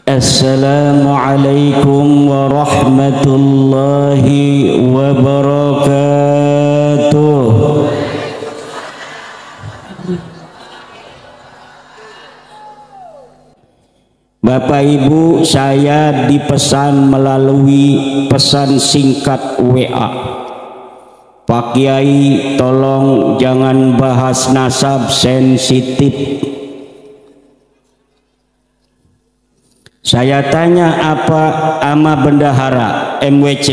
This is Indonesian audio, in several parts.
Assalamualaikum warahmatullahi wabarakatuh. Bapak Ibu, saya dipesan melalui pesan singkat WA, Pak Kiai tolong jangan bahas nasab sensitif. Saya tanya apa ama bendahara MWC.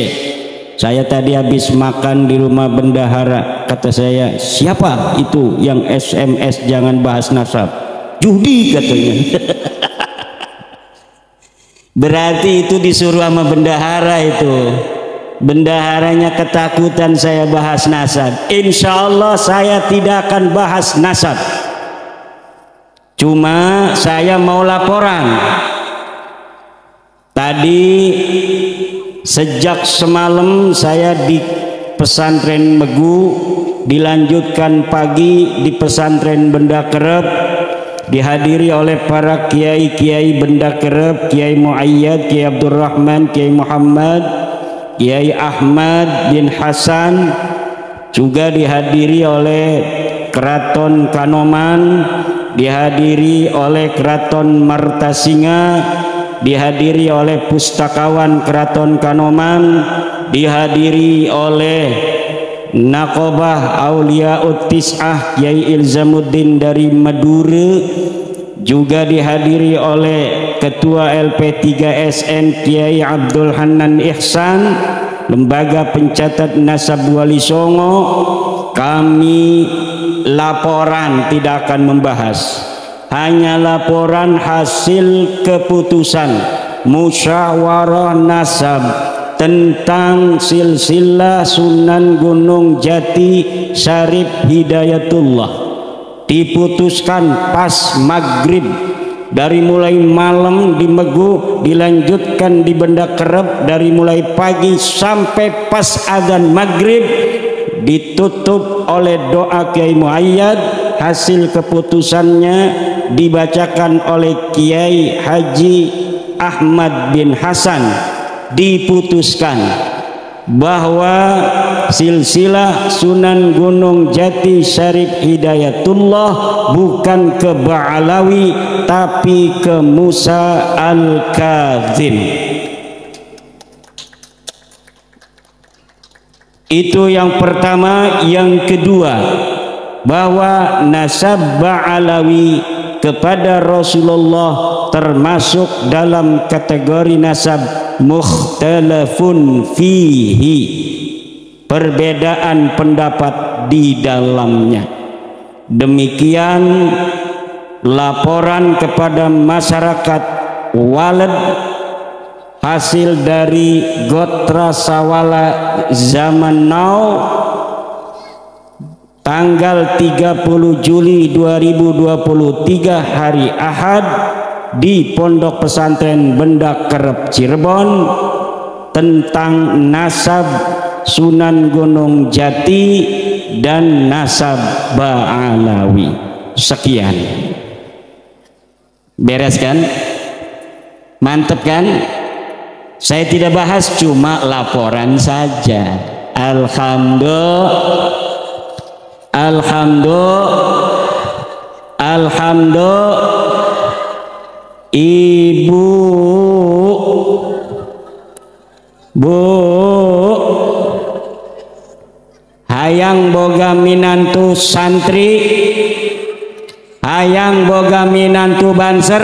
Saya tadi habis makan di rumah bendahara. Kata saya, siapa itu yang SMS jangan bahas nasab? Judi katanya. Berarti itu disuruh sama bendahara itu. Bendaharanya ketakutan saya bahas nasab. Insya Allah saya tidak akan bahas nasab. Cuma saya mau laporan. Tadi sejak semalam saya di pesantren Megu, dilanjutkan pagi di pesantren Benda Kerep, dihadiri oleh para kiai-kiai Benda Kerep, Kiai Muayyad, Kiai Abdurrahman, Kiai Muhammad, Kiai Ahmad bin Hasan, juga dihadiri oleh Keraton Kanoman, dihadiri oleh Keraton Martasinga, dihadiri oleh pustakawan Keraton Kanoman, dihadiri oleh Nakobah Auliaut Tis'ah Kiai Ilzamuddin dari Madura, juga dihadiri oleh Ketua LP3SN Kiai Abdul Hanan Ihsan, Lembaga Pencatat Nasab Wali Songo. Kami laporan, tidak akan membahas, hanya laporan hasil keputusan musyawarah nasab tentang silsilah Sunan Gunung Jati Syarif Hidayatullah. Diputuskan pas maghrib, dari mulai malam di Megu, dilanjutkan di Benda Kerep dari mulai pagi sampai pas adzan maghrib, ditutup oleh doa Kiai Muayyad. Hasil keputusannya dibacakan oleh Kiai Haji Ahmad bin Hasan. Diputuskan bahwa silsilah Sunan Gunung Jati Syarif Hidayatullah bukan ke Ba'alawi tapi ke Musa Al-Kazim. Itu yang pertama. Yang kedua, bahwa nasab Ba'alawi kepada Rasulullah termasuk dalam kategori nasab mukhtalafun fihi, perbedaan pendapat di dalamnya. Demikian laporan kepada masyarakat Walad hasil dari Gotra Sawala zaman now tanggal 30 Juli 2023 hari Ahad di Pondok Pesantren Benda Kerep Cirebon tentang nasab Sunan Gunung Jati dan nasab Ba'alawi. Sekian. Beres kan? Mantep kan? Saya tidak bahas, cuma laporan saja. Alhamdulillah, Ibu, Bu, hayang boga minantu santri, hayang boga minantu banser,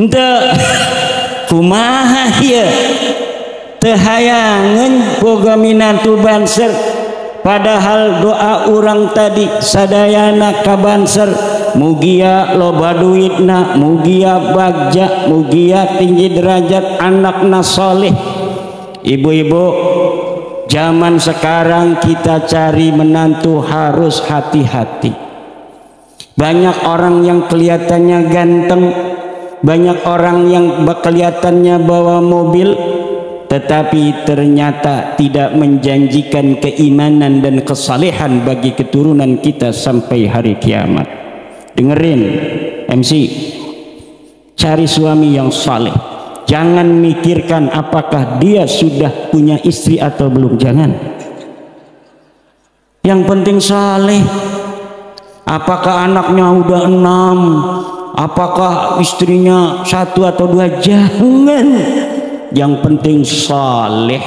ente kumaha ya, tehayangan boga minantu banser. Padahal doa orang tadi sadayana kabanser, mugia loba duitna, mugia bagja, mugia tinggi derajat anakna soleh. Ibu-ibu, zaman sekarang kita cari menantu harus hati-hati. Banyak orang yang kelihatannya ganteng, banyak orang yang kelihatannya bawa mobil, tetapi ternyata tidak menjanjikan keimanan dan kesalehan bagi keturunan kita sampai hari kiamat. Dengerin MC, cari suami yang saleh. Jangan mikirkan apakah dia sudah punya istri atau belum, jangan. Yang penting saleh. Apakah anaknya udah 6, apakah istrinya 1 atau 2, jangan. Yang penting saleh.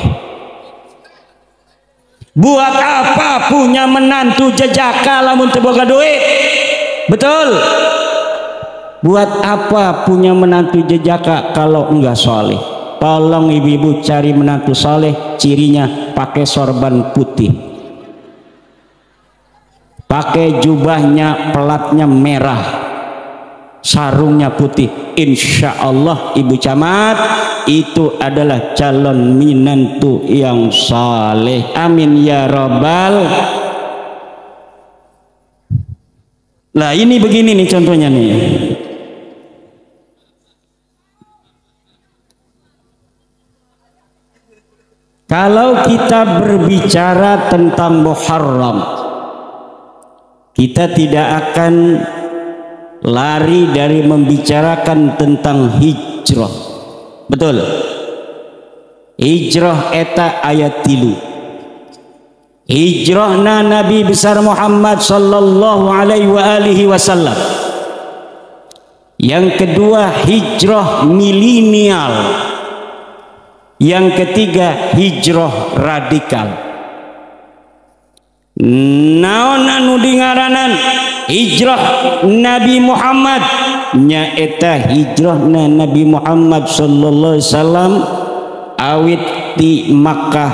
Buat apa punya menantu jejaka lamun teu boga duit? Betul. Buat apa punya menantu jejaka kalau enggak soleh? Tolong ibu-ibu cari menantu soleh, cirinya pakai sorban putih, pakai jubahnya pelatnya merah, sarungnya putih. Insya Allah ibu camat, itu adalah calon menantu yang soleh. Amin ya robbal. Nah ini begini nih contohnya nih. Kalau kita berbicara tentang Muharram, kita tidak akan lari dari membicarakan tentang hijrah. Betul. Hijrah eta ayat 3. Hijrahna Nabi besar Muhammad sallallahu alaihi wasallam. Yang kedua hijrah milenial. Yang ketiga hijrah radikal. Naon anu dingaranan hijrah Nabi Muhammad, nyaeta hijrahna Nabi Muhammad sallallahu alaihi wasallam awit di Makkah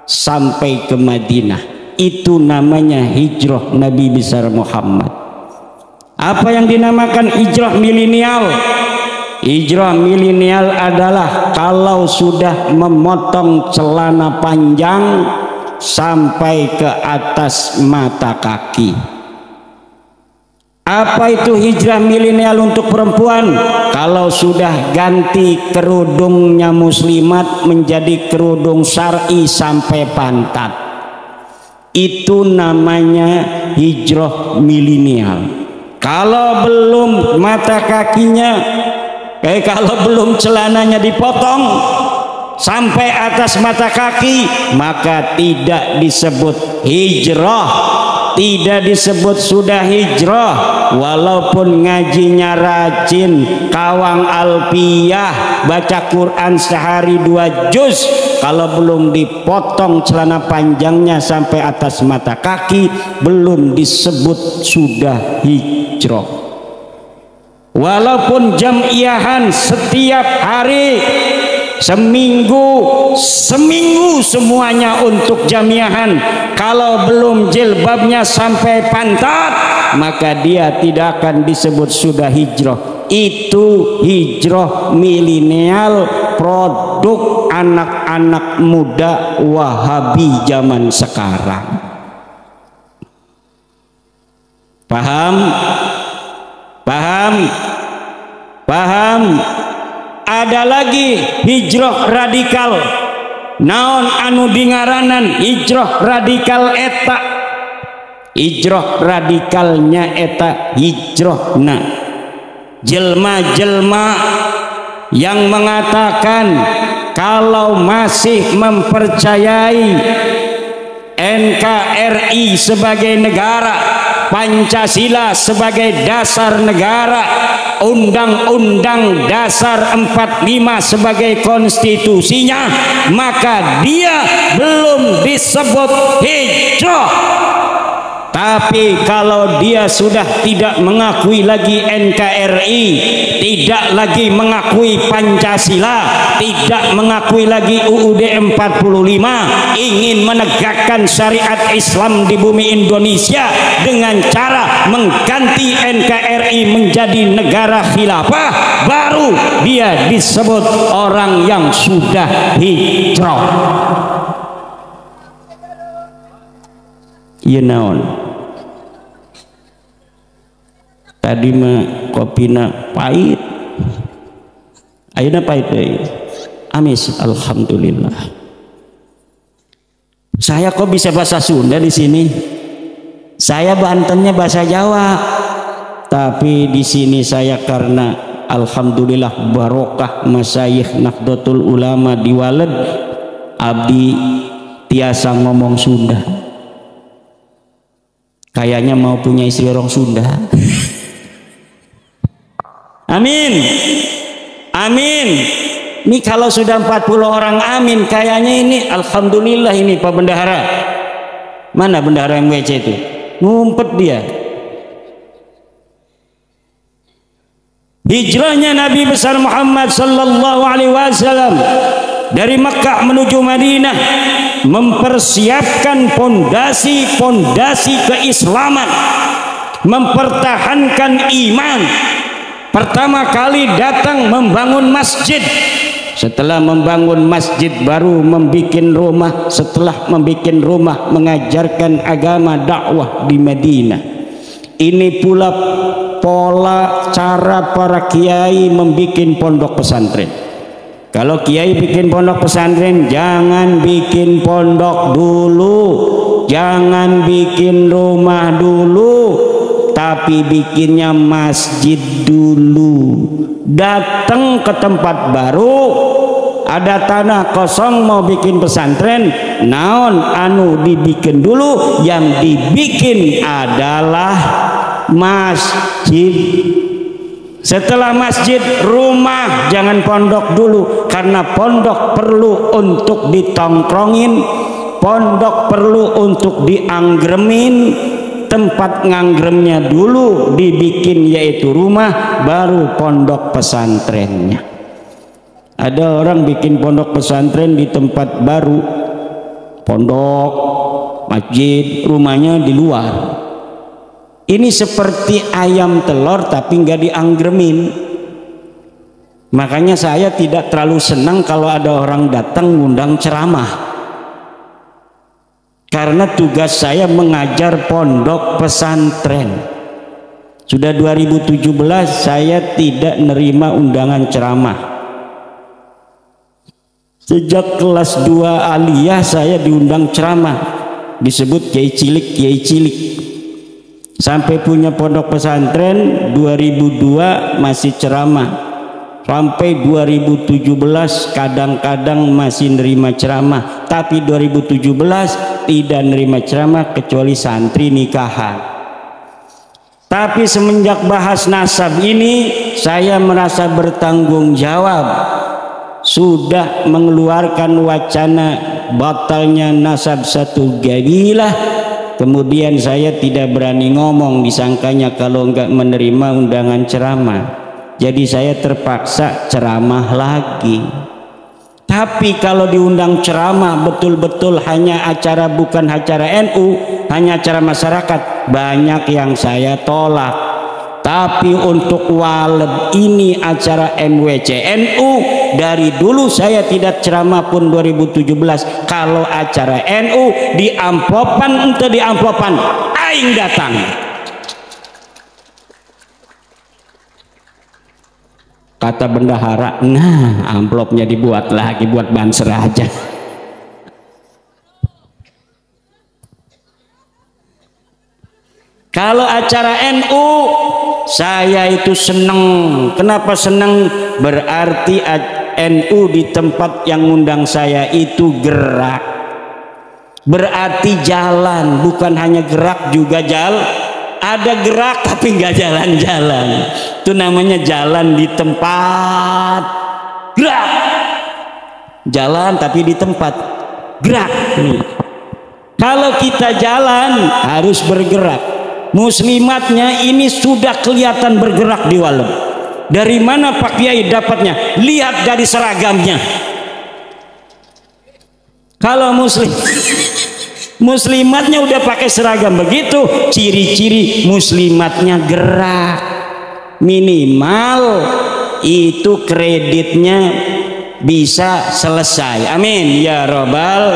sampai ke Madinah. Itu namanya hijrah Nabi besar Muhammad. Apa yang dinamakan hijrah milenial? Hijrah milenial adalah kalau sudah memotong celana panjang sampai ke atas mata kaki. Apa itu hijrah milenial untuk perempuan? Kalau sudah ganti kerudungnya muslimat menjadi kerudung syar'i sampai pantat. Itu namanya hijrah milenial. Kalau belum mata kakinya, kalau belum celananya dipotong sampai atas mata kaki, maka tidak disebut hijrah, tidak disebut sudah hijrah. Walaupun ngajinya rajin, kawang alpiyah, baca Quran sehari 2 juz, kalau belum dipotong celana panjangnya sampai atas mata kaki, belum disebut sudah hijrah. Walaupun jamiahan setiap hari, seminggu semuanya untuk jamiahan, kalau belum jilbabnya sampai pantat, maka dia tidak akan disebut sudah hijrah. Itu hijrah milenial, produk anak-anak muda Wahabi zaman sekarang. Paham? Paham? Paham? Ada lagi hijrah radikal. Naon anu dingaranan hijrah radikal eta? Hijrah radikalnya eta hijrahna jelma-jelma yang mengatakan kalau masih mempercayai NKRI sebagai negara, Pancasila sebagai dasar negara, Undang-Undang Dasar 45 sebagai konstitusinya, maka dia belum disebut hijrah. Tapi kalau dia sudah tidak mengakui lagi NKRI, tidak lagi mengakui Pancasila, tidak mengakui lagi UUD 45, ingin menegakkan syariat Islam di bumi Indonesia dengan cara mengganti NKRI menjadi negara khilafah, baru dia disebut orang yang sudah hijrah. Ieu naon? Tadi mah kopina pahit, ayeuna pahit deui. Amis, alhamdulillah. Saya kok bisa bahasa Sunda di sini? Saya Bantennya bahasa Jawa, tapi di sini saya karena alhamdulillah barokah masyayikh Nahdlatul Ulama di Waled, abdi tiasa ngomong Sunda. Kayaknya mau punya istri orang Sunda. Amin. Amin. Ini kalau sudah 40 orang amin, kayaknya ini alhamdulillah ini Pak Bendahara. Mana Bendahara MWC itu? Ngumpet dia. Hijrahnya Nabi besar Muhammad sallallahu alaihi wasallam dari Makkah menuju Madinah mempersiapkan pondasi keislaman, mempertahankan iman. Pertama kali datang membangun masjid. Setelah membangun masjid baru membuat rumah. Setelah membuat rumah mengajarkan agama dakwah di Madinah. Ini pula pola cara para kiai membuat pondok pesantren. Kalau kiai bikin pondok pesantren, jangan bikin pondok dulu, jangan bikin rumah dulu, tapi bikinnya masjid dulu. Datang ke tempat baru, ada tanah kosong mau bikin pesantren, naon anu dibikin dulu, yang dibikin adalah masjid. Setelah masjid, rumah, jangan pondok dulu, karena pondok perlu untuk ditongkrongin, pondok perlu untuk dianggremin. Tempat nganggremnya dulu dibikin, yaitu rumah, baru pondok pesantrennya. Ada orang bikin pondok pesantren di tempat baru, pondok, masjid, rumahnya di luar. Ini seperti ayam telur tapi nggak dianggremin. Makanya saya tidak terlalu senang kalau ada orang datang ngundang ceramah. Karena tugas saya mengajar pondok pesantren. Sudah 2017 saya tidak nerima undangan ceramah. Sejak kelas 2 aliyah saya diundang ceramah. Disebut kiai cilik, kiai cilik. Sampai punya pondok pesantren 2002 masih ceramah. Sampai 2017 kadang-kadang masih nerima ceramah, tapi 2017 tidak nerima ceramah kecuali santri nikahan. Tapi semenjak bahas nasab ini saya merasa bertanggung jawab, sudah mengeluarkan wacana batalnya nasab satu kabilah. Kemudian saya tidak berani ngomong, disangkanya kalau enggak menerima undangan ceramah. Jadi saya terpaksa ceramah lagi. Tapi kalau diundang ceramah betul-betul hanya acara, bukan acara NU, hanya acara masyarakat, banyak yang saya tolak. Tapi untuk Waled ini acara MWC NU, dari dulu saya tidak ceramah pun 2017. Kalau acara NU di amplopan, ente di amplopan, aing datang. Kata bendahara, nah amplopnya dibuat lagi buat banser aja. Kalau acara NU saya itu seneng. Kenapa seneng? Berarti NU di tempat yang ngundang saya itu gerak. Berarti jalan, bukan hanya gerak juga ada gerak tapi nggak jalan-jalan. Itu namanya jalan di tempat, gerak. Jalan tapi di tempat, gerak. Nih. Kalau kita jalan harus bergerak. Muslimatnya ini sudah kelihatan bergerak di Waled. Dari mana Pak Kiai dapatnya? Lihat dari seragamnya. Kalau muslimatnya udah pakai seragam begitu, ciri-ciri muslimatnya gerak. Minimal itu kreditnya bisa selesai. Amin ya robbal.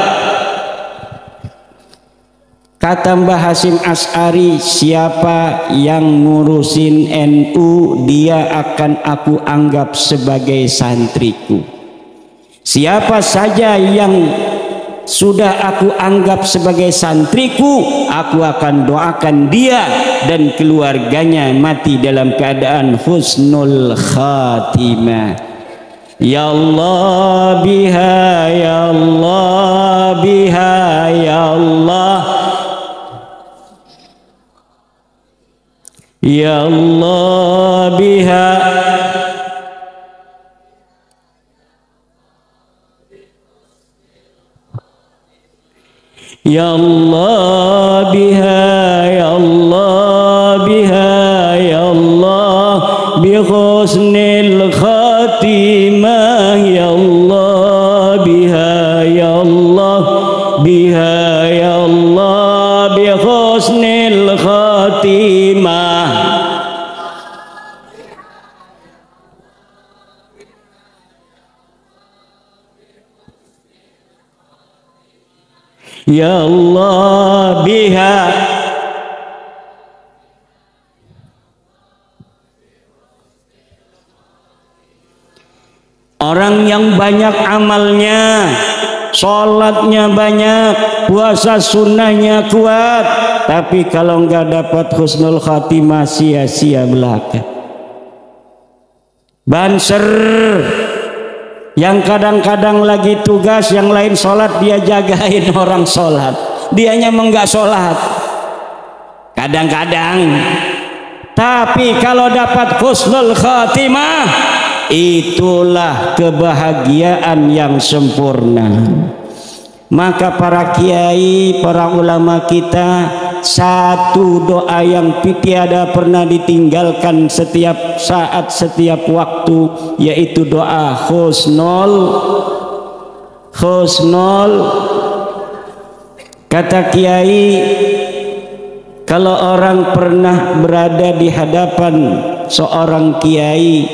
Kata Mbah Hasyim Asy'ari, siapa yang ngurusin NU, dia akan aku anggap sebagai santriku. Siapa saja yang sudah aku anggap sebagai santriku, aku akan doakan dia dan keluarganya mati dalam keadaan husnul khatimah. Ya Allah biha, ya Allah biha, ya Allah, ya Allah biha, ya Allah biha, ya Allah biha, ya Allah bi husnil khatimah, ya Allah biha, ya Allah biha, ya Allah bi husnil khatimah. Ya Allah biha. Orang yang banyak amalnya, sholatnya banyak, puasa sunnahnya kuat, tapi kalau nggak dapat husnul khatimah sia-sia belaka. Banser yang kadang-kadang lagi tugas, yang lain sholat dia jagain orang sholat, dianya enggak sholat kadang-kadang. Tapi kalau dapat husnul khatimah, itulah kebahagiaan yang sempurna. Maka para kiai, para ulama kita, satu doa yang tiada pernah ditinggalkan setiap saat, setiap waktu, yaitu doa husnul. Kata kiai, kalau orang pernah berada di hadapan seorang kiai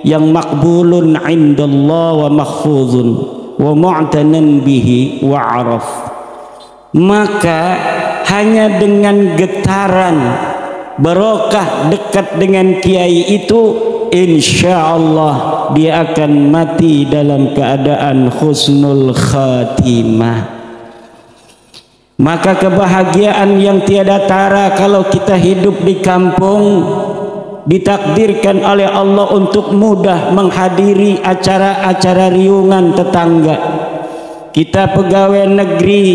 yang makbulun indallah wa mahfuzun wa mu'tanan bihi wa araf, maka hanya dengan getaran barokah dekat dengan kiai itu, insya Allah dia akan mati dalam keadaan husnul khatimah. Maka kebahagiaan yang tiada tara kalau kita hidup di kampung, ditakdirkan oleh Allah untuk mudah menghadiri acara-acara riungan tetangga. Kita pegawai negeri,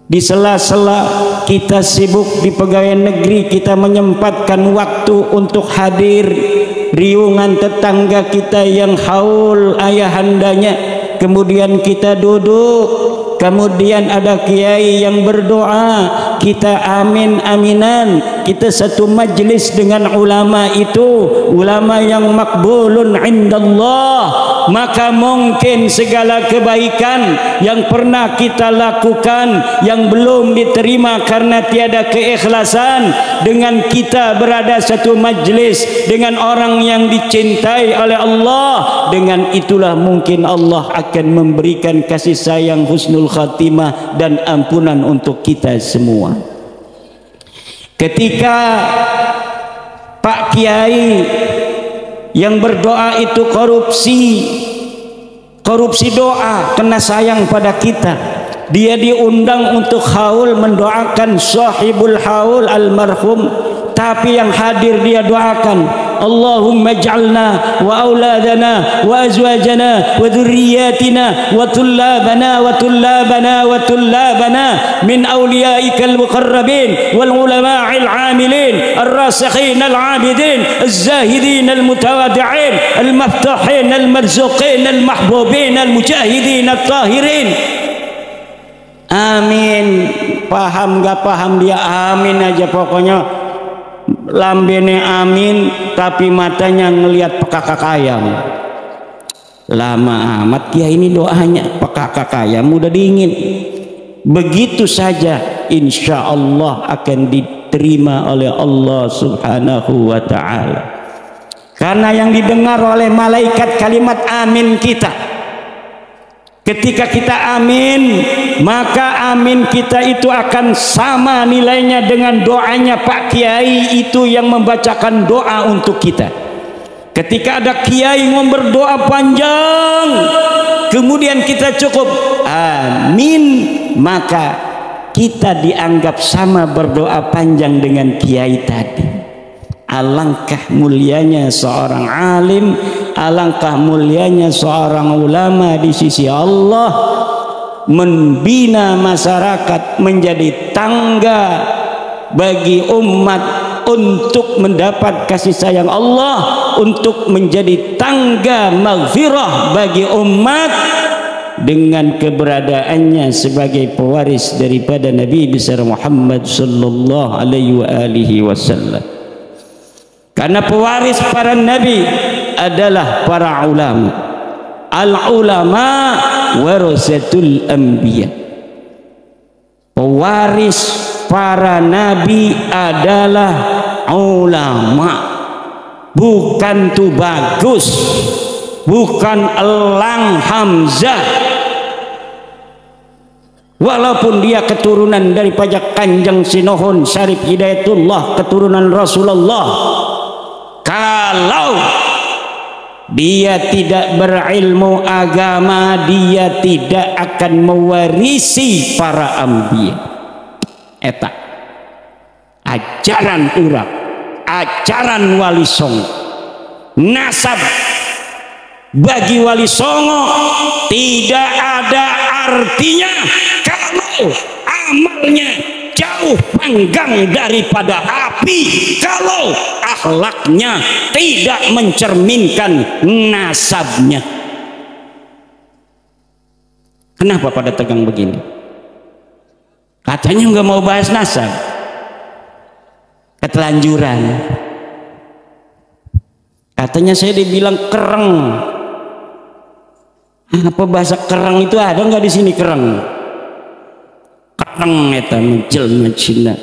di sela-sela kita sibuk di pegawai negeri, kita menyempatkan waktu untuk hadir riungan tetangga kita yang haul ayahandanya. Kemudian kita duduk, kemudian ada kiai yang berdoa, kita amin aminan, kita satu majlis dengan ulama itu, ulama yang makbulun indallah. Maka mungkin segala kebaikan yang pernah kita lakukan yang belum diterima karena tiada keikhlasan, dengan kita berada satu majlis dengan orang yang dicintai oleh Allah, dengan itulah mungkin Allah akan memberikan kasih sayang husnul khatimah dan ampunan untuk kita semua. Ketika Pak Kiai yang berdoa itu korupsi doa, kena sayang pada kita, dia diundang untuk haul mendoakan sahibul haul almarhum, tapi yang hadir dia doakan, Allahumma ij'alna wa auladana wa azwajana wa dhurriyyatina wa tullabana min awliyaikal muqarrabin wal ulama'il 'amilin ar-rasikhin al-'abidin az-zahidin al-mutawadi'in al-maftuhin al-marzuqin al-mahbubin al-mujahidin at-tahirin. Amin. Paham gak paham dia amin aja, pokoknya lambene amin tapi matanya ngelihat pekakak ayam. Lama amat ya ini doanya, pekakak ayam udah dingin. Begitu saja insya Allah akan diterima oleh Allah subhanahu wa ta'ala, karena yang didengar oleh malaikat kalimat amin kita. Ketika kita amin, maka amin kita itu akan sama nilainya dengan doanya Pak Kiai itu yang membacakan doa untuk kita. Ketika ada kiai yang berdoa panjang, kemudian kita cukup amin, maka kita dianggap sama berdoa panjang dengan kiai tadi. Alangkah mulianya seorang alim, alangkah mulianya seorang ulama di sisi Allah, membina masyarakat menjadi tangga bagi umat untuk mendapat kasih sayang Allah, untuk menjadi tangga maghfirah bagi umat dengan keberadaannya sebagai pewaris daripada Nabi besar Muhammad sallallahu alaihi wasallam. Karena pewaris para nabi adalah para ulama. Al ulama warasatul anbiya. Pewaris para nabi adalah ulama. Bukan Tubagus, bukan Elang Hamzah, walaupun dia keturunan daripada Kanjeng Sinohun Syarif Hidayatullah, keturunan Rasulullah, kalau dia tidak berilmu agama, dia tidak akan mewarisi para anbiya. Eta ajaran urang, ajaran Wali Songo. Nasab bagi Wali Songo tidak ada artinya kalau amalnya jauh panggang daripada api, kalau akhlaknya tidak mencerminkan nasabnya. Kenapa pada tegang begini? Katanya nggak mau bahas nasab, ketelanjuran. Katanya saya dibilang kereng. Apa bahasa kereng itu ada nggak di sini kereng? Kereng eta jelema Cina.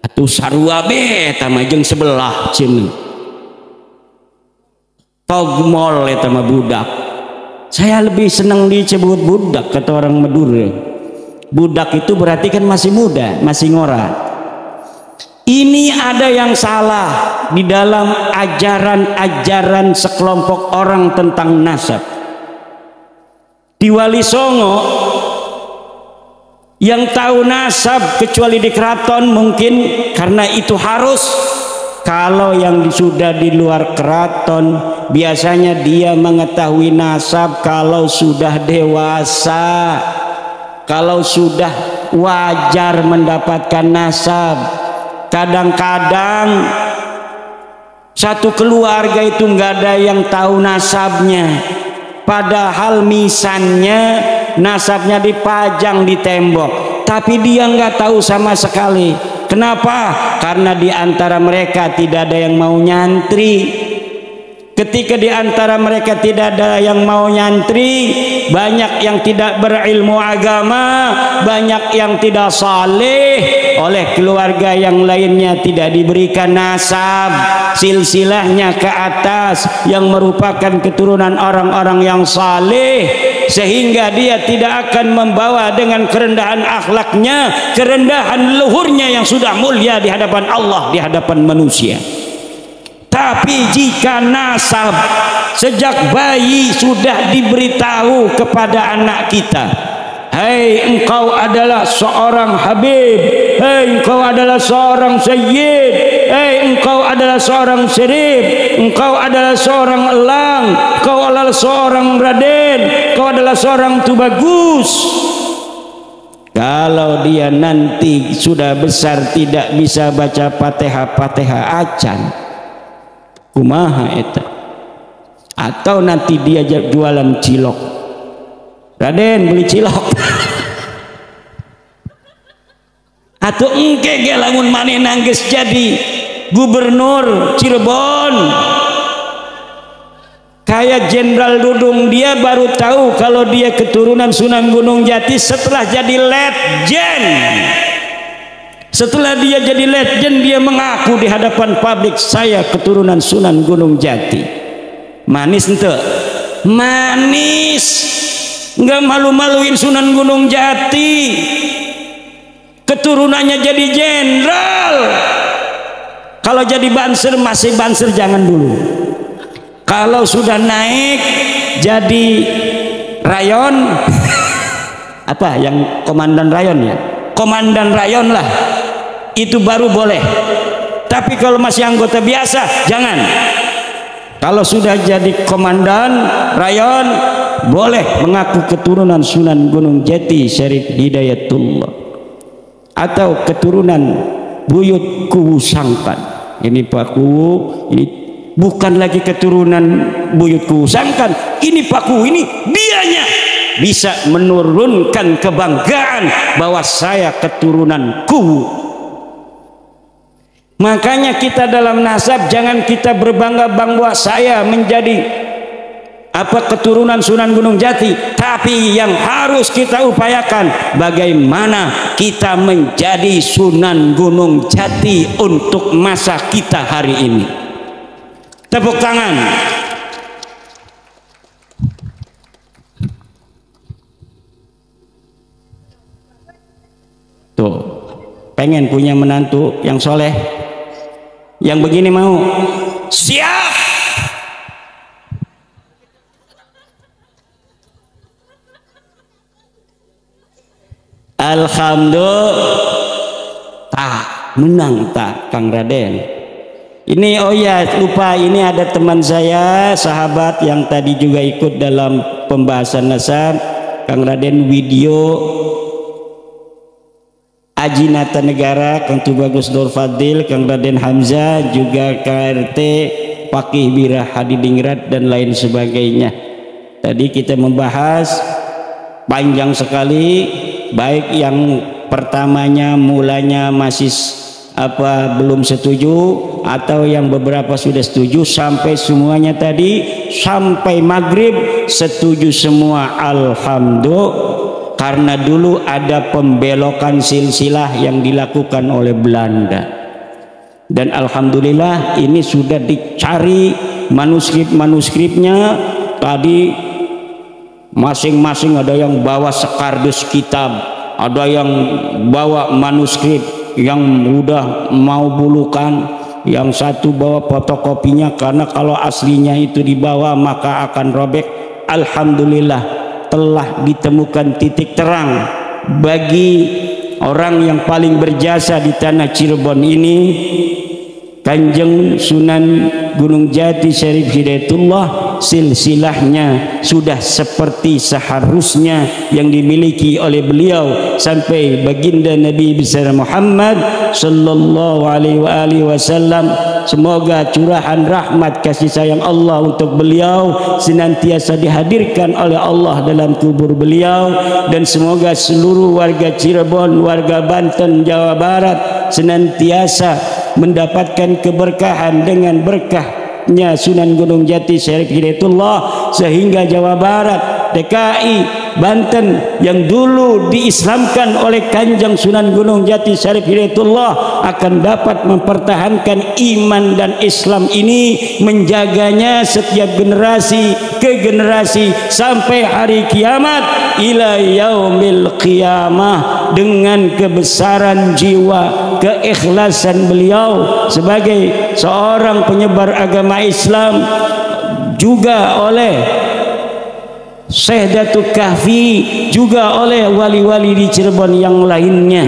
Atuh sarua be eta mah jeung sebelah Cina. Togmol eta mah budak. Saya lebih senang disebut budak kata orang Madura. Budak itu berarti kan masih muda, masih ngora. Ini ada yang salah di dalam ajaran-ajaran sekelompok orang tentang nasab. Di Wali Songo yang tahu nasab kecuali di keraton mungkin, karena itu harus. Kalau yang sudah di luar keraton biasanya dia mengetahui nasab kalau sudah dewasa, kalau sudah wajar mendapatkan nasab. Kadang-kadang satu keluarga itu nggak ada yang tahu nasabnya, padahal misalnya nasabnya dipajang di tembok, tapi dia nggak tahu sama sekali. Kenapa? Karena di antara mereka tidak ada yang mau nyantri. Ketika di antara mereka tidak ada yang mau nyantri, banyak yang tidak berilmu agama, banyak yang tidak saleh, oleh keluarga yang lainnya tidak diberikan nasab silsilahnya ke atas yang merupakan keturunan orang-orang yang saleh, sehingga dia tidak akan membawa dengan kerendahan akhlaknya, kerendahan luhurnya yang sudah mulia di hadapan Allah, di hadapan manusia. Tapi jika nasab sejak bayi sudah diberitahu kepada anak kita, hei engkau adalah seorang Habib, hei engkau adalah seorang Sayyid, hei engkau adalah seorang Syarif, engkau adalah seorang Elang, engkau adalah seorang Raden, engkau adalah seorang Tubagus. Kalau dia nanti sudah besar tidak bisa baca Fatihah acan, kumaha eta? Atau nanti dia jualan cilok, Raden beli cilok. Atau engke ge lamun manehna geus jadi gubernur Cirebon, kayak Jenderal Dudung, dia baru tahu kalau dia keturunan Sunan Gunung Jati setelah jadi legend. Setelah dia jadi legend, dia mengaku di hadapan publik, saya keturunan Sunan Gunung Jati. Manis ente? Manis. Nggak malu-maluin Sunan Gunung Jati. Keturunannya jadi jenderal. Kalau jadi banser, masih banser jangan dulu. Kalau sudah naik jadi rayon apa yang komandan rayon ya, komandan rayon lah, itu baru boleh. Tapi kalau masih anggota biasa jangan. Kalau sudah jadi komandan rayon boleh mengaku keturunan Sunan Gunung Jati Syarif Hidayatullah atau keturunan Buyut Kuwu Sangkan. Ini Pak Kuwu, ini bukan lagi keturunan Buyut Kuwu Sangkan, ini Pak Kuwu, ini dianya bisa menurunkan kebanggaan bahwa saya keturunan Kuwu. Makanya kita dalam nasab jangan kita berbangga bahwa saya menjadi keturunan Sunan Gunung Jati, tapi yang harus kita upayakan bagaimana kita menjadi Sunan Gunung Jati untuk masa kita hari ini. Tepuk tangan. Tuh, pengen punya menantu yang soleh, yang begini mau? Siap. Alhamdulillah, menang tak Kang Raden. Ini oh ya lupa, ini ada teman saya sahabat yang tadi juga ikut dalam pembahasan nasab, Kang Raden Widyo Ajinata Negara, Kang Tubagus Nur Fadil, Kang Raden Hamzah, juga KRT Pakih Birah Hadidingrat dan lain sebagainya. Tadi kita membahas panjang sekali, baik yang pertamanya mulanya masih belum setuju atau yang beberapa sudah setuju, sampai semuanya tadi sampai maghrib setuju semua. Alhamdulillah, karena dulu ada pembelokan silsilah yang dilakukan oleh Belanda, dan alhamdulillah ini sudah dicari manuskrip-manuskripnya. Tadi masing-masing ada yang bawa sekardus kitab, ada yang bawa manuskrip yang udah mau bulukan, yang satu bawa fotokopinya karena kalau aslinya itu dibawa maka akan robek. Alhamdulillah telah ditemukan titik terang bagi orang yang paling berjasa di tanah Cirebon ini, Kanjeng Sunan Gunung Jati Syarif Hidayatullah. Silsilahnya sudah seperti seharusnya yang dimiliki oleh beliau sampai baginda Nabi besar Muhammad sallallahu alaihi wasallam. Semoga curahan rahmat kasih sayang Allah untuk beliau senantiasa dihadirkan oleh Allah dalam kubur beliau, dan semoga seluruh warga Cirebon, warga Banten, Jawa Barat senantiasa mendapatkan keberkahan dengan berkahnya Sunan Gunung Jati Syarif Hidayatullah, sehingga Jawa Barat, DKI, Banten yang dulu diislamkan oleh Kanjeng Sunan Gunung Jati Syarif Hidayatullah akan dapat mempertahankan iman dan Islam ini, menjaganya setiap generasi ke generasi sampai hari kiamat ila yaumil qiyamah, dengan kebesaran jiwa, keikhlasan beliau sebagai seorang penyebar agama Islam, juga oleh Syekh Datuk Kahfi, juga oleh wali-wali di Cirebon yang lainnya.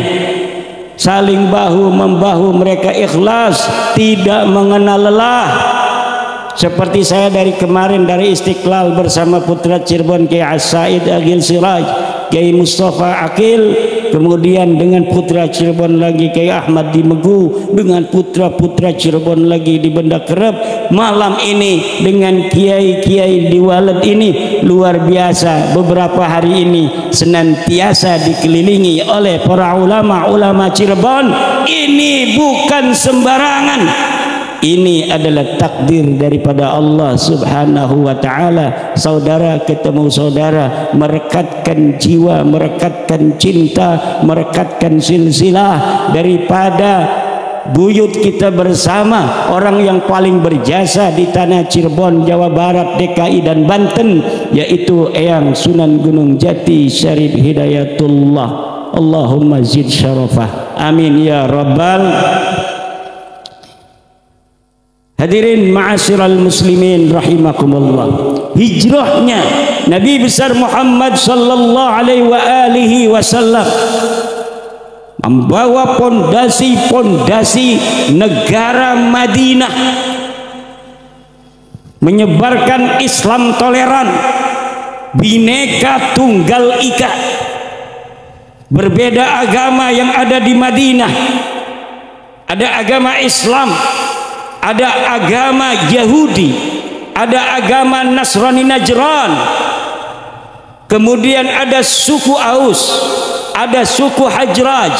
Saling bahu membahu, mereka ikhlas, tidak mengenal lelah. Seperti saya dari kemarin dari Istiqlal bersama putra Cirebon Kiai As-Said Agil Siraj, Kiai Mustafa Akil, kemudian dengan putra Cirebon lagi Kiai Ahmad di Megu, dengan putra-putra Cirebon lagi di Benda Kerep. Malam ini dengan kiai-kiai di Walad ini luar biasa. Beberapa hari ini senantiasa dikelilingi oleh para ulama-ulama Cirebon. Ini bukan sembarangan. Ini adalah takdir daripada Allah Subhanahu wa ta'ala. Saudara ketemu saudara, merekatkan jiwa, merekatkan cinta, merekatkan silsilah daripada buyut kita bersama, orang yang paling berjasa di tanah Cirebon, Jawa Barat, DKI dan Banten, yaitu Eyang Sunan Gunung Jati Syarif Hidayatullah. Allahumma zid syarafah, amin ya rabbal. Hadirin ma'asyiral muslimin rahimakumullah. Hijrahnya Nabi besar Muhammad sallallahu alaihi wasallam membawa pondasi-pondasi negara Madinah, menyebarkan Islam toleran, Bhinneka Tunggal Ika. Berbeda agama yang ada di Madinah, ada agama Islam, ada agama Yahudi, ada agama Nasrani Najran, kemudian ada suku Aus, ada suku Hajraj,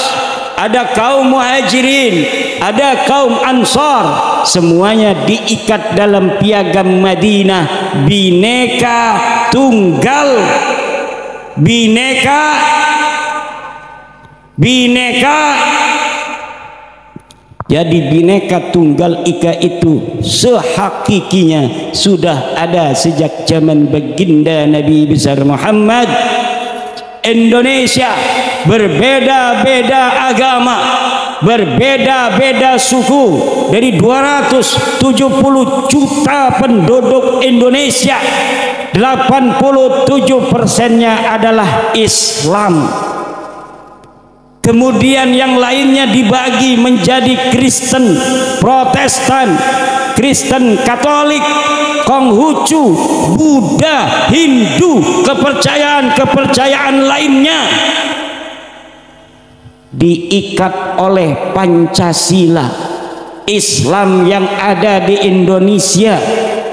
ada kaum Muhajirin, ada kaum Ansar, semuanya diikat dalam piagam Madinah, Bhinneka Tunggal, Bhinneka. Jadi Bhinneka Tunggal Ika itu sehakikinya sudah ada sejak zaman baginda Nabi besar Muhammad. Indonesia berbeda-beda agama, berbeda-beda suku. Dari 270 juta penduduk Indonesia, 87%-nya adalah Islam. Kemudian yang lainnya dibagi menjadi Kristen, Protestan, Kristen Katolik, Konghucu, Buddha, Hindu, kepercayaan-kepercayaan lainnya diikat oleh Pancasila. Islam yang ada di Indonesia,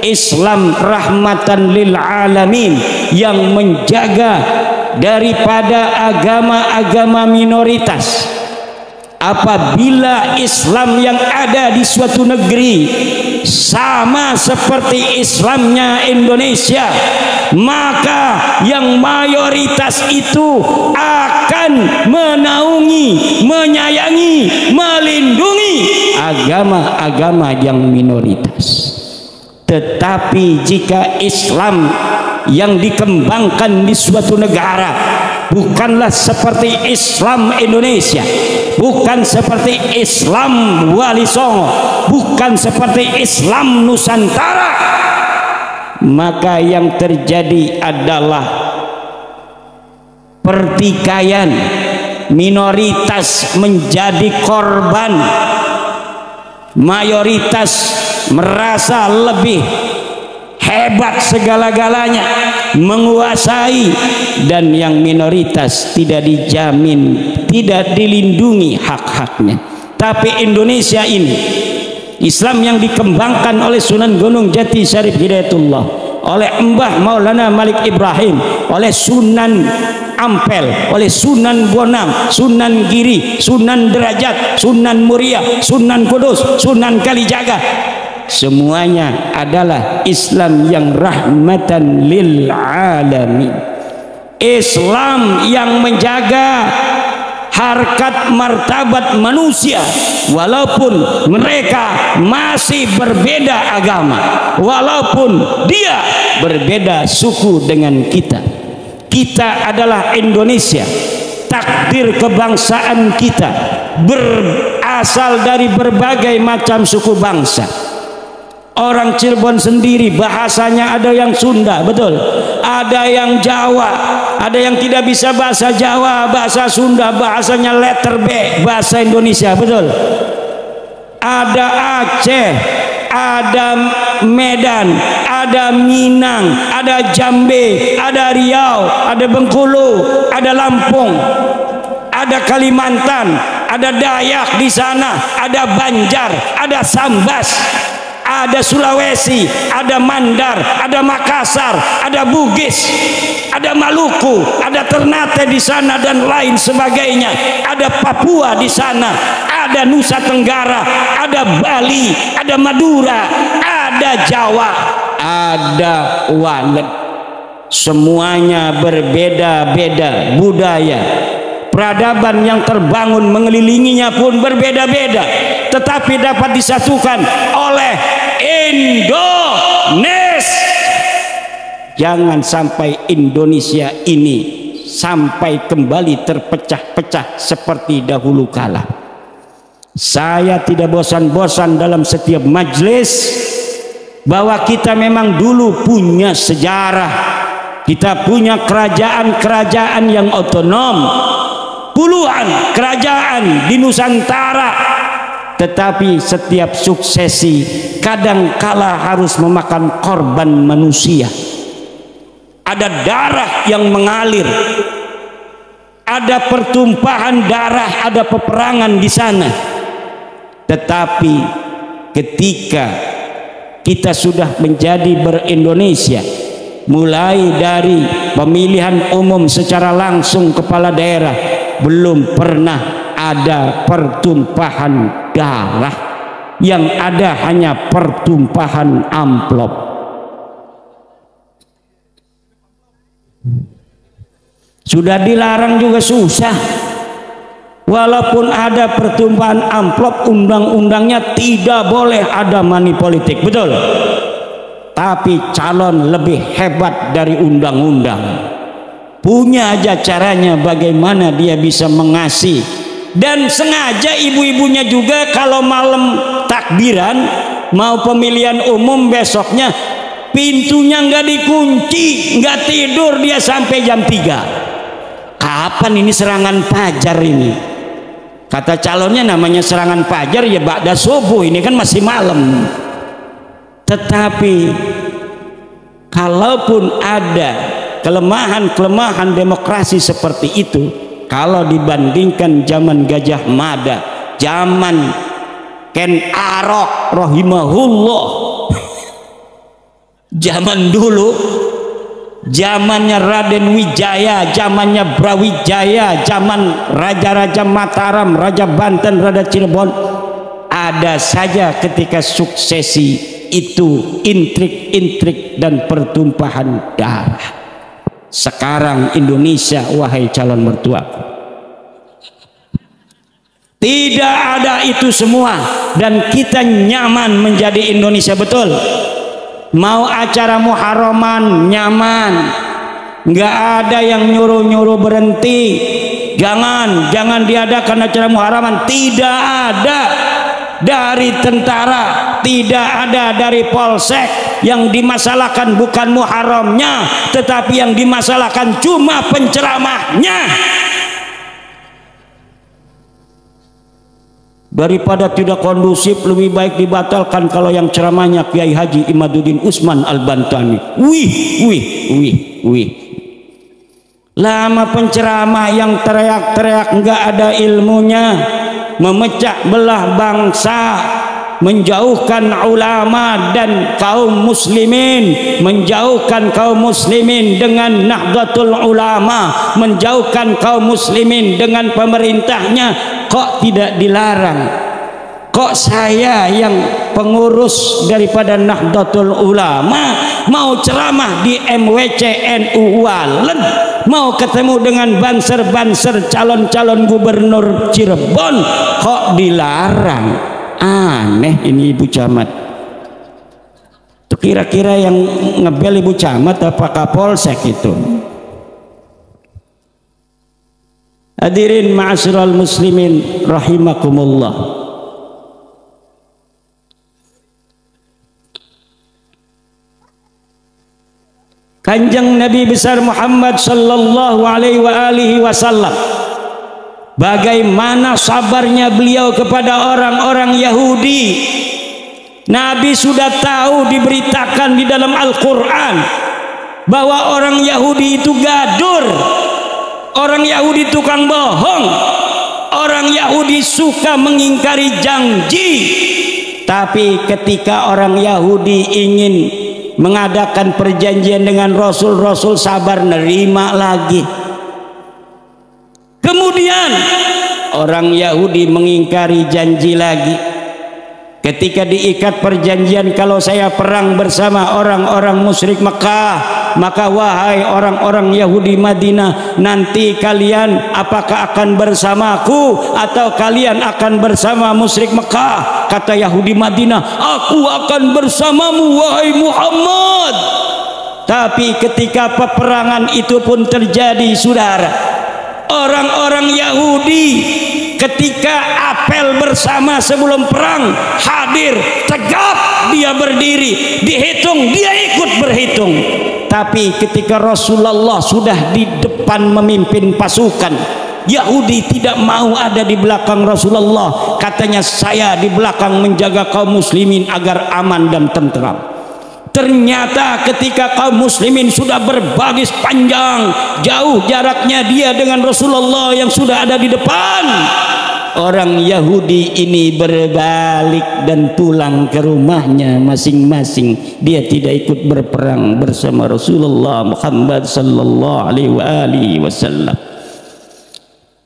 Islam rahmatan lil alamin, yang menjaga daripada agama-agama minoritas. Apabila Islam yang ada di suatu negeri sama seperti Islamnya Indonesia, maka yang mayoritas itu akan menaungi, menyayangi, melindungi agama-agama yang minoritas. Tetapi jika Islam yang dikembangkan di suatu negara bukanlah seperti Islam Indonesia, bukan seperti Islam Wali Songo, bukan seperti Islam Nusantara, maka yang terjadi adalah pertikaian, minoritas menjadi korban, mayoritas merasa lebih hebat segala-galanya, menguasai, dan yang minoritas tidak dijamin, tidak dilindungi hak-haknya. Tapi Indonesia ini, Islam yang dikembangkan oleh Sunan Gunung Jati Syarif Hidayatullah, oleh Mbah Maulana Malik Ibrahim, oleh Sunan Ampel, oleh Sunan Bonang, Sunan Giri, Sunan Derajat, Sunan Muria, Sunan Kudus, Sunan Kalijaga, semuanya adalah Islam yang rahmatan lil alamin. Islam yang menjaga harkat martabat manusia walaupun mereka masih berbeda agama, walaupun dia berbeda suku dengan kita. Kita adalah Indonesia, takdir kebangsaan kita berasal dari berbagai macam suku bangsa. Orang Cirebon sendiri bahasanya ada yang Sunda, betul, ada yang Jawa, ada yang tidak bisa bahasa Jawa, bahasa Sunda, bahasanya letter B, bahasa Indonesia, betul. Ada Aceh, ada Medan, ada Minang, ada Jambi, ada Riau, ada Bengkulu, ada Lampung, ada Kalimantan, ada Dayak di sana, ada Banjar, ada Sambas, ada Sulawesi, ada Mandar, ada Makassar, ada Bugis, ada Maluku, ada Ternate di sana dan lain sebagainya, ada Papua di sana, ada Nusa Tenggara, ada Bali, ada Madura, ada Jawa, ada Walet. Semuanya berbeda-beda budaya, peradaban yang terbangun mengelilinginya pun berbeda-beda, tetapi dapat disatukan oleh Indonesia. Jangan sampai Indonesia ini sampai kembali terpecah-pecah seperti dahulu kala. Saya tidak bosan-bosan dalam setiap majelis bahwa kita memang dulu punya sejarah, Kita punya kerajaan-kerajaan yang otonom, puluhan kerajaan di Nusantara, tetapi setiap suksesi kadangkala harus memakan korban manusia. Ada darah yang mengalir, ada pertumpahan darah, ada peperangan di sana. Tetapi ketika kita sudah menjadi ber-Indonesia, mulai dari pemilihan umum secara langsung kepala daerah, belum pernah ada pertumpahan darah. Yang ada hanya pertumpahan amplop. Sudah dilarang juga susah. Walaupun ada pertumpahan amplop, undang-undangnya tidak boleh ada money politik, betul? Tapi calon lebih hebat dari undang-undang. Punya aja caranya bagaimana dia bisa mengasih. Dan sengaja ibu-ibunya juga kalau malam takbiran mau pemilihan umum besoknya, pintunya nggak dikunci, nggak tidur dia sampai jam 3. Kapan ini serangan fajar ini? Kata calonnya namanya serangan fajar ya ba'da subuh, ini kan masih malam. Tetapi kalaupun ada kelemahan-kelemahan demokrasi seperti itu, kalau dibandingkan zaman Gajah Mada, zaman Ken Arok rahimahullah, zaman dulu, zamannya Raden Wijaya, zamannya Brawijaya, zaman Raja-Raja Mataram, Raja Banten, Raja Cirebon, ada saja ketika suksesi itu intrik-intrik dan pertumpahan darah. Sekarang Indonesia, wahai calon mertua, tidak ada itu semua, dan kita nyaman menjadi Indonesia, betul? Mau acara Muharraman nyaman, nggak ada yang nyuruh-nyuruh berhenti, jangan diadakan acara Muharraman, tidak ada dari tentara, tidak ada dari polsek. Yang dimasalahkan bukan Muharramnya, tetapi yang dimasalahkan cuma penceramahnya. Daripada tidak kondusif, lebih baik dibatalkan kalau yang ceramahnya Kiai Haji Imaduddin Usman Al-Bantani. Wih. Lama penceramah yang teriak-teriak nggak ada ilmunya, memecah belah bangsa, menjauhkan ulama dan kaum muslimin, menjauhkan kaum muslimin dengan Nahdlatul Ulama, menjauhkan kaum muslimin dengan pemerintahnya. Kok tidak dilarang? Kok saya yang pengurus daripada Nahdlatul Ulama mau ceramah di MWC NU Walen, mau ketemu dengan banser-banser calon-calon gubernur Cirebon, kok dilarang? Aneh ini Ibu Camat. Itu kira-kira yang ngebel Ibu Camat apa Kapolsek itu? Hadirin ma'asyiral muslimin rahimakumullah. Kanjeng Nabi besar Muhammad sallallahu alaihi wasallam, bagaimana sabarnya beliau kepada orang-orang Yahudi. Nabi sudah tahu, diberitakan di dalam Al-Quran bahwa orang Yahudi itu gadur, orang Yahudi tukang bohong, orang Yahudi suka mengingkari janji. Tapi ketika orang Yahudi ingin mengadakan perjanjian dengan Rasul, Rasul sabar nerima lagi. Kemudian orang Yahudi mengingkari janji lagi. Ketika diikat perjanjian, kalau saya perang bersama orang-orang musyrik Mekah, maka wahai orang-orang Yahudi Madinah, nanti kalian apakah akan bersamaku atau kalian akan bersama musyrik Mekah? Kata Yahudi Madinah, aku akan bersamamu wahai Muhammad. Tapi ketika peperangan itu pun terjadi, saudara, orang-orang Yahudi ketika apel bersama sebelum perang hadir, tegap dia berdiri, dihitung dia ikut berhitung. Tapi ketika Rasulullah sudah di depan memimpin pasukan, Yahudi tidak mau ada di belakang Rasulullah. Katanya, saya di belakang menjaga kaum muslimin agar aman dan tentram. Ternyata ketika kaum muslimin sudah berbaris panjang, jauh jaraknya dia dengan Rasulullah yang sudah ada di depan, orang Yahudi ini berbalik dan pulang ke rumahnya masing-masing. Dia tidak ikut berperang bersama Rasulullah Muhammad sallallahu alaihi wasallam.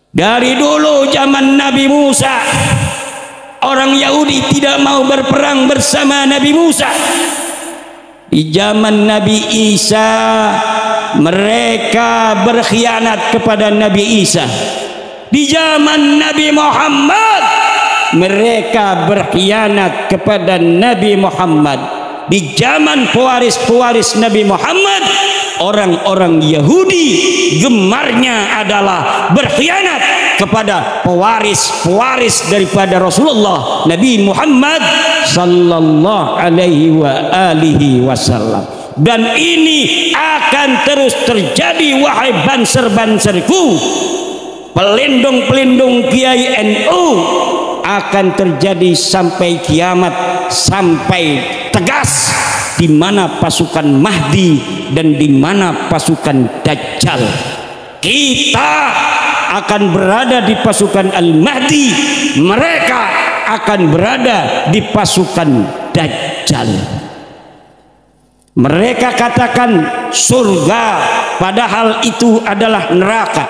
Dari dulu zaman Nabi Musa, orang Yahudi tidak mau berperang bersama Nabi Musa. Di zaman Nabi Isa, mereka berkhianat kepada Nabi Isa. Di zaman Nabi Muhammad, mereka berkhianat kepada Nabi Muhammad. Di zaman pewaris-pewaris Nabi Muhammad, orang-orang Yahudi gemarnya adalah berkhianat kepada pewaris-pewaris daripada Rasulullah Nabi Muhammad sallallahu alaihi wasallam. Dan ini akan terus terjadi, wahai banser-banserku, pelindung-pelindung Kiai NU, akan terjadi sampai kiamat, sampai tegas di mana pasukan Mahdi dan di mana pasukan Dajjal. Kita akan berada di pasukan Al-Mahdi, mereka akan berada di pasukan Dajjal. Mereka katakan surga, padahal itu adalah neraka.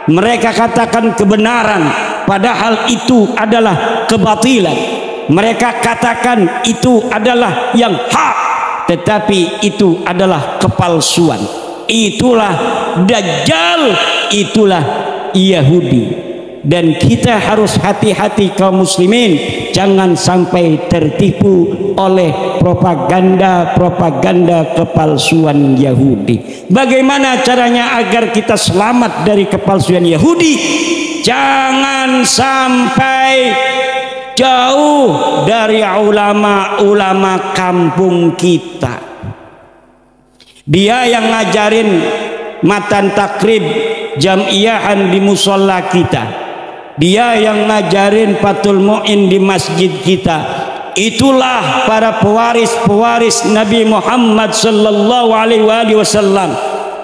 Mereka katakan kebenaran, padahal itu adalah kebatilan. Mereka katakan itu adalah yang hak, tetapi itu adalah kepalsuan. Itulah Dajjal, itulah Yahudi. Dan kita harus hati-hati kaum muslimin, jangan sampai tertipu oleh propaganda kepalsuan Yahudi. Bagaimana caranya agar kita selamat dari kepalsuan Yahudi? Jangan sampai jauh dari ulama-ulama kampung kita. Dia yang ngajarin matan takrib jamiahan di musola kita, dia yang ngajarin Fathul Mu'in di masjid kita. Itulah para pewaris-pewaris Nabi Muhammad sallallahu alaihi wasallam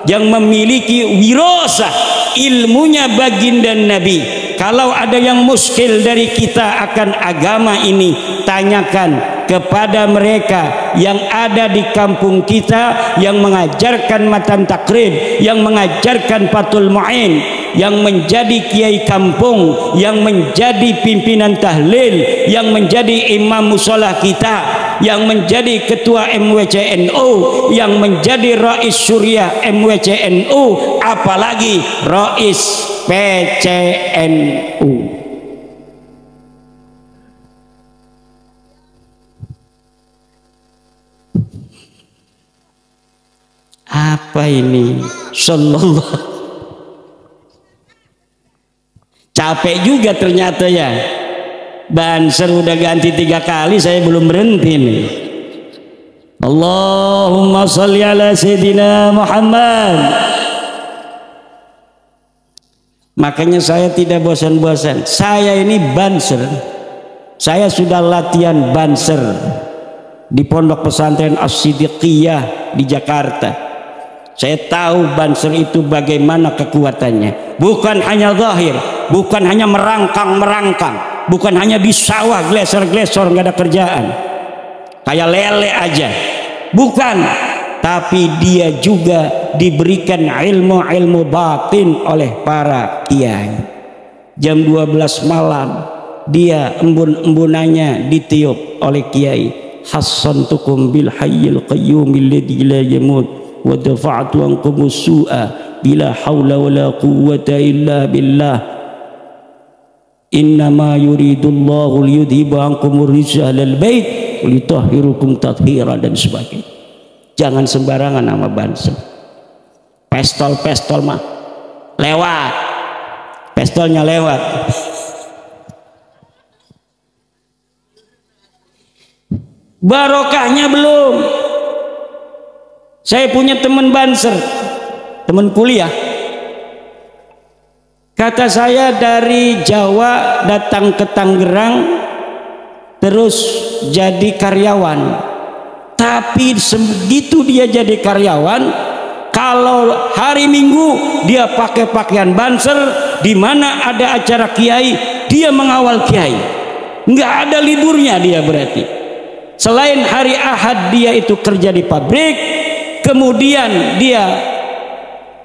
yang memiliki wirasah, ilmunya baginda Nabi. Kalau ada yang muskil dari kita akan agama ini, tanyakan kepada mereka yang ada di kampung kita, yang mengajarkan matan takrib, yang mengajarkan Fathul Mu'in, yang menjadi kiai kampung, yang menjadi pimpinan tahlil, yang menjadi imam musola kita, yang menjadi ketua MWCNU, yang menjadi rais Suriah MWCNU, apalagi rais PCNU. Apa ini? Sallallahu. Capek juga ternyata ya. Banser udah ganti 3 kali, saya belum berhenti nih. Allahumma sholli ala Sayyidina Muhammad. Makanya saya tidak bosan-bosan. Saya ini banser. Saya sudah latihan banser di pondok pesantren As-Siddiqiyah di Jakarta. Saya tahu banser itu bagaimana kekuatannya. Bukan hanya zahir, bukan hanya merangkang-merangkang, bukan hanya di sawah glesor-glesor nggak ada kerjaan, kayak lele aja. Bukan, tapi dia juga diberikan ilmu-ilmu batin oleh para kiai. Jam 12 malam dia embun-embunannya ditiup oleh kiai. Hassantukum bil hayyil qayyumil ladzi la yamut wa dafa'tu ankum su'a bila haula wala quwwata illa billah. Innama yuridullahu liyudhiba ankum rijsa ahlal bait wa litahhirukum tathhira, dan sebagainya. Jangan sembarangan nama banser. Pestol mah lewat, pestolnya lewat. Barokahnya belum. Saya punya teman Banser, teman kuliah. Kata saya dari Jawa datang ke Tangerang, terus jadi karyawan. Tapi sebegitu dia jadi karyawan, kalau hari Minggu dia pakai pakaian Banser, di mana ada acara kiai dia mengawal kiai. Nggak ada liburnya dia berarti. Selain hari Ahad dia itu kerja di pabrik, kemudian dia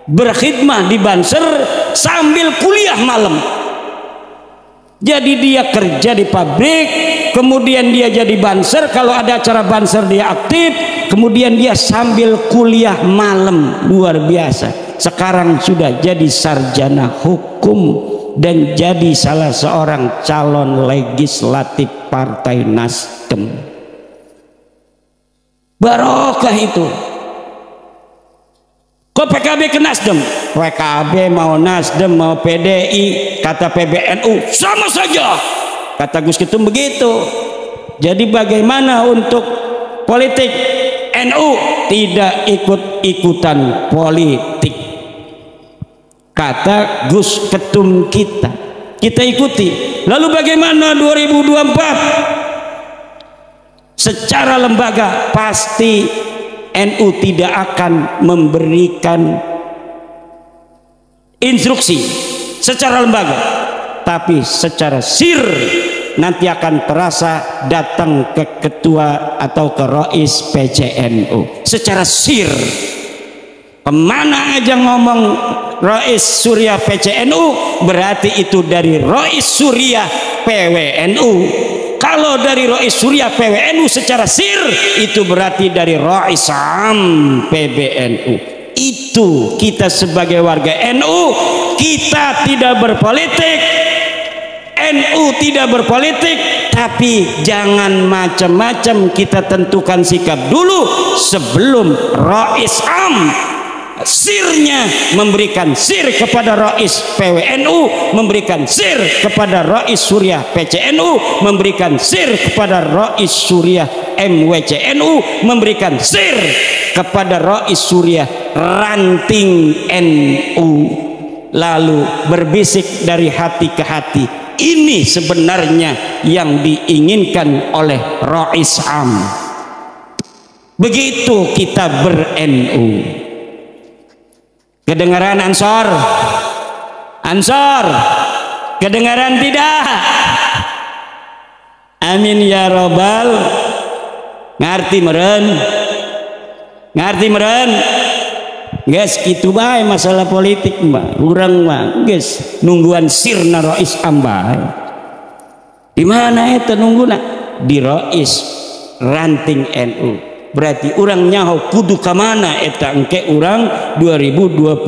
berkhidmah di Banser sambil kuliah malam. Jadi dia kerja di pabrik, kemudian dia jadi Banser, kalau ada acara Banser dia aktif, kemudian dia sambil kuliah malam. Luar biasa. Sekarang sudah jadi sarjana hukum dan jadi salah seorang calon legislatif Partai Nasdem. Barokah itu. Kok PKB ke Nasdem? PKB mau Nasdem mau PDI, kata PBNU sama saja. Kata Gus Ketum begitu. Jadi bagaimana untuk politik? NU tidak ikut-ikutan politik. Kata Gus Ketum kita ikuti. Lalu bagaimana 2024? Secara lembaga pasti NU tidak akan memberikan instruksi secara lembaga, tapi secara sir nanti akan terasa datang ke ketua atau ke Rais PCNU secara sir. Kemana aja ngomong Rais Surya PCNU, berarti itu dari Rais Surya PWNU. Kalau dari Rais Surya PWNU secara sir, itu berarti dari Rais Am PBNU. Itu kita sebagai warga NU, kita tidak berpolitik, NU tidak berpolitik, tapi jangan macam-macam, kita tentukan sikap dulu sebelum Rais Am sirnya memberikan sir kepada Rais PWNU, memberikan sir kepada Rais Surya PCNU, memberikan sir kepada Rais Surya MWCNU, memberikan sir kepada Rais Surya Ranting NU, lalu berbisik dari hati ke hati. Ini sebenarnya yang diinginkan oleh Rais Am. Begitu kita ber-NU. Kedengaran Ansor? Ansor, kedengaran tidak? Amin ya robbal. Ngerti meren? Ngerti meren? Guys, gitu bae masalah politik mbak. Urang mah, guys, nungguan sirna Rais Am bae. Di mana itu nungguna? Di Rais Ranting NU. Berarti orang nyaho kudu kamana eta engke orang 2020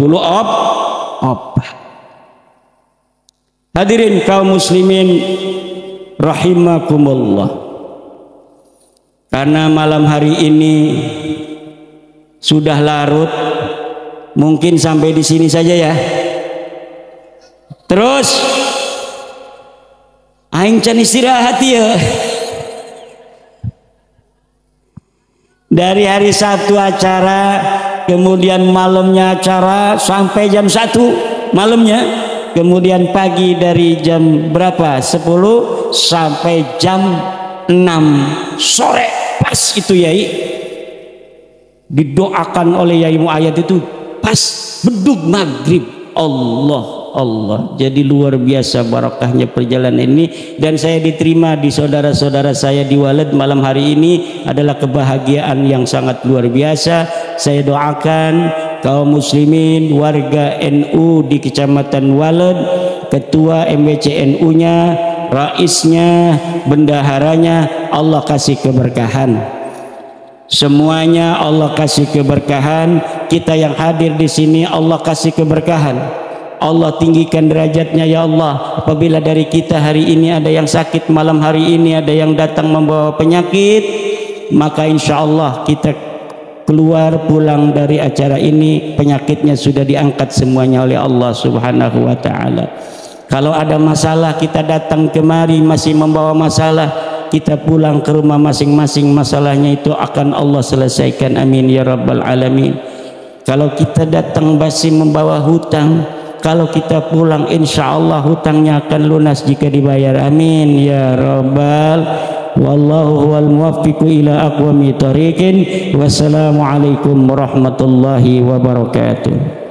op. Hadirin kaum muslimin rahimakumullah. Karena malam hari ini sudah larut, mungkin sampai di sini saja ya. Terus aing can istirahat ya. Dari hari Sabtu acara, kemudian malamnya acara sampai jam 1 malamnya, kemudian pagi dari jam berapa? 10 sampai jam 6 sore. Pas itu Yai didoakan oleh Yai Muayyad itu pas bedug maghrib. Allah, jadi luar biasa barokahnya perjalanan ini, dan saya diterima di saudara-saudara saya di Walad malam hari ini adalah kebahagiaan yang sangat luar biasa. Saya doakan kaum muslimin warga NU di Kecamatan Walad, ketua MWCNU-nya, raisnya, bendaharanya, Allah kasih keberkahan. Semuanya Allah kasih keberkahan. Kita yang hadir di sini Allah kasih keberkahan. Allah tinggikan derajatnya ya Allah. Apabila dari kita hari ini ada yang sakit, malam hari ini ada yang datang membawa penyakit, maka insya Allah kita keluar pulang dari acara ini penyakitnya sudah diangkat semuanya oleh Allah Subhanahu wa ta'ala. Kalau ada masalah kita datang kemari masih membawa masalah, kita pulang ke rumah masing-masing, masalahnya itu akan Allah selesaikan, amin ya rabbal alamin. Kalau kita datang masih membawa hutang, kalau kita pulang insya Allah hutangnya akan lunas jika dibayar, amin ya rabbal. Wallahu huwal muwaffiqu ila aqwami thariqin. Wassalamualaikum warahmatullahi wabarakatuh.